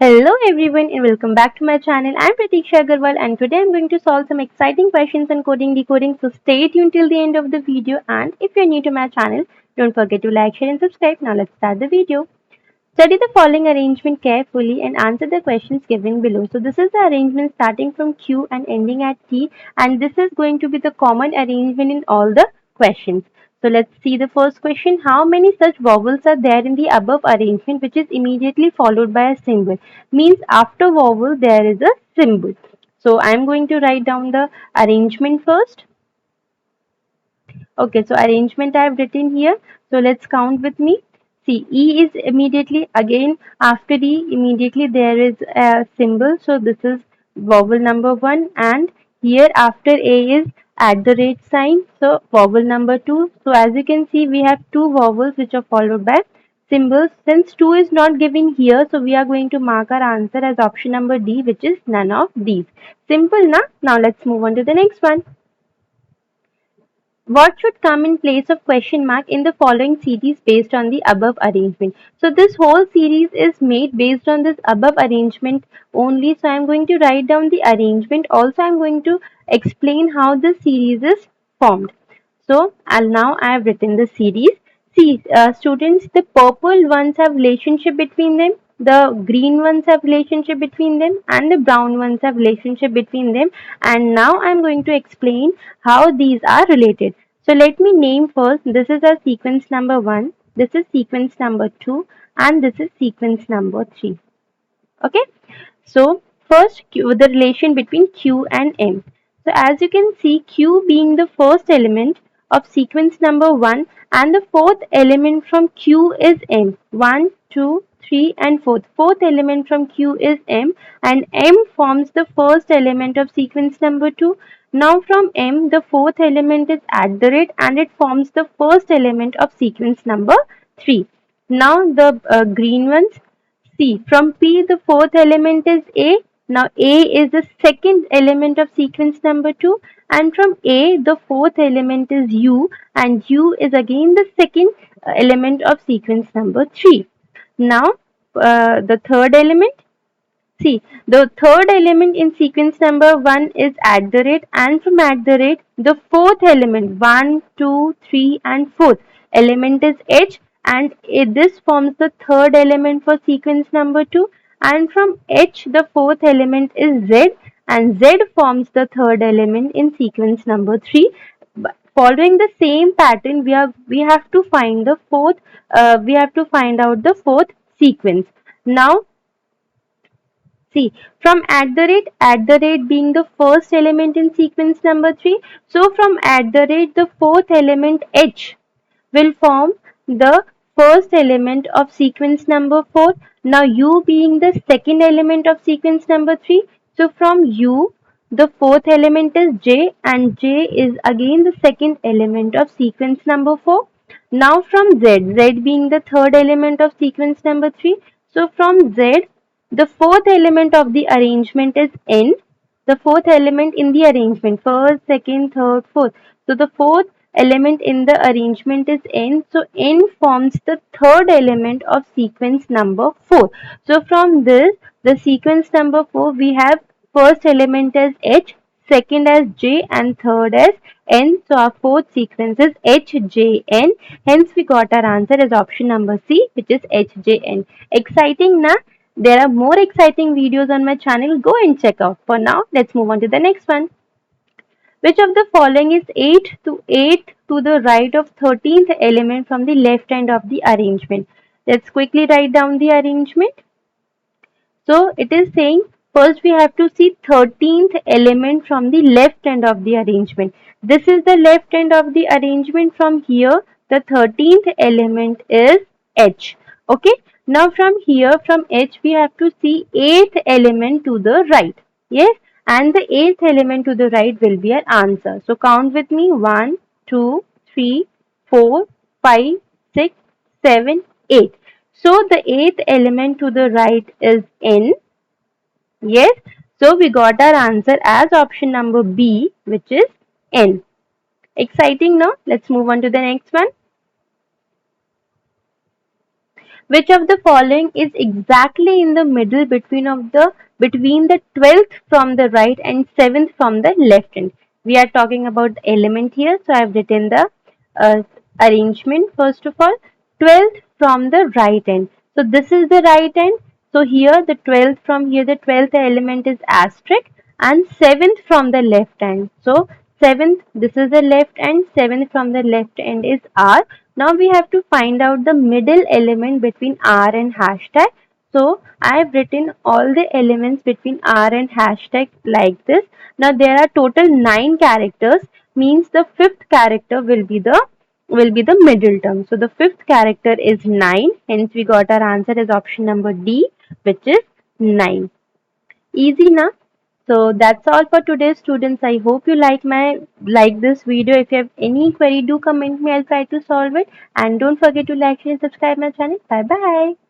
Hello everyone and welcome back to my channel. I'm Pratiksha Agarwal and today I'm going to solve some exciting questions on coding decoding. So stay tuned till the end of the video, and if you're new to my channel, don't forget to like, share and subscribe. Now let's start the video. Study the following arrangement carefully and answer the questions given below. So this is the arrangement starting from Q and ending at T, and this is going to be the common arrangement in all the questions. So let's see the first question. How many such vowels are there in the above arrangement which is immediately followed by a symbol? Means after vowel there is a symbol. So I'm going to write down the arrangement first. Okay, so arrangement I have written here. So let's count with me. See, E is immediately again after E, immediately there is a symbol. So this is vowel number one, and here after A is at the rate sign. So vowel number two. So as you can see, we have two vowels which are followed by symbols. Since two is not given here, so we are going to mark our answer as option number D, which is none of these. Simple, na? Now let's move on to the next one. What should come in place of question mark in the following series based on the above arrangement? So this whole series is made based on this above arrangement only. So I'm going to write down the arrangement. Also, I'm going to explain how this series is formed. So I'll now I have written the series. See, students, the purple ones have relationship between them, the green ones have relationship between them, and the brown ones have relationship between them. And now I'm going to explain how these are related. So let me name first. This is our sequence number one. This is sequence number two, and this is sequence number three. Okay. So first Q, the relation between Q and M. So as you can see, Q being the first element of sequence number 1 and the fourth element from Q is M. 1, 2, 3 and fourth. Fourth element from Q is M, and M forms the first element of sequence number 2. Now from M the fourth element is at the rate and it forms the first element of sequence number 3. Now the green ones. See, from P the fourth element is A. Now A is the second element of sequence number 2, and from A the fourth element is U, and U is again the second element of sequence number 3. Now the third element. See, the third element in sequence number 1 is at the rate, and from at the rate, the fourth element, 1, 2, 3, and fourth element is H, and this forms the third element for sequence number 2, and from H, the fourth element is Z, and Z forms the third element in sequence number 3. Following the same pattern, we have to find the fourth, we have to find out the fourth sequence. Now, see, from at the rate being the first element in sequence number 3. So, from at the rate, the fourth element H will form the first element of sequence number 4. Now, U being the second element of sequence number 3. So, from U, the fourth element is J, and J is again the second element of sequence number 4. Now, from Z, Z being the third element of sequence number 3. So, from Z, the fourth element of the arrangement is N, the fourth element in the arrangement, first, second, third, fourth. So the fourth element in the arrangement is N. So N forms the third element of sequence number 4. So from this, the sequence number 4, we have first element as H, second as J, and third as N. So our fourth sequence is HJN. Hence we got our answer as option number C, which is HJN. Exciting, na? There are more exciting videos on my channel. Go and check out. For now, let's move on to the next one. Which of the following is 8 to the right of 13th element from the left end of the arrangement? Let's quickly write down the arrangement. So it is saying first we have to see 13th element from the left end of the arrangement. This is the left end of the arrangement. From here the 13th element is H. Okay. Now from here from H we have to see 8th element to the right. Yes. And the 8th element to the right will be our answer. So count with me: 1, 2, 3, 4, 5, 6, 7, 8. So the eighth element to the right is N. Yes. So we got our answer as option number B, which is N. Exciting now? Let's move on to the next one. Which of the following is exactly in the middle between the 12th from the right and 7th from the left end? We are talking about the element here, so I have written the uh, arrangement first of all. 12th from the right end. So this is the right end. So here the 12th from here, the 12th element is asterisk, and 7th from the left end. So 7th, this is the left end, 7th from the left end is R. Now we have to find out the middle element between R and hashtag. So I have written all the elements between R and hashtag like this. Now there are total 9 characters, means the fifth character will be the middle term. So the fifth character is 9. Hence we got our answer as option number D, which is 9. Easy na? So that's all for today, students. I hope you like this video. If you have any query, do comment me. I'll try to solve it. And don't forget to like, share, and subscribe my channel. Bye bye.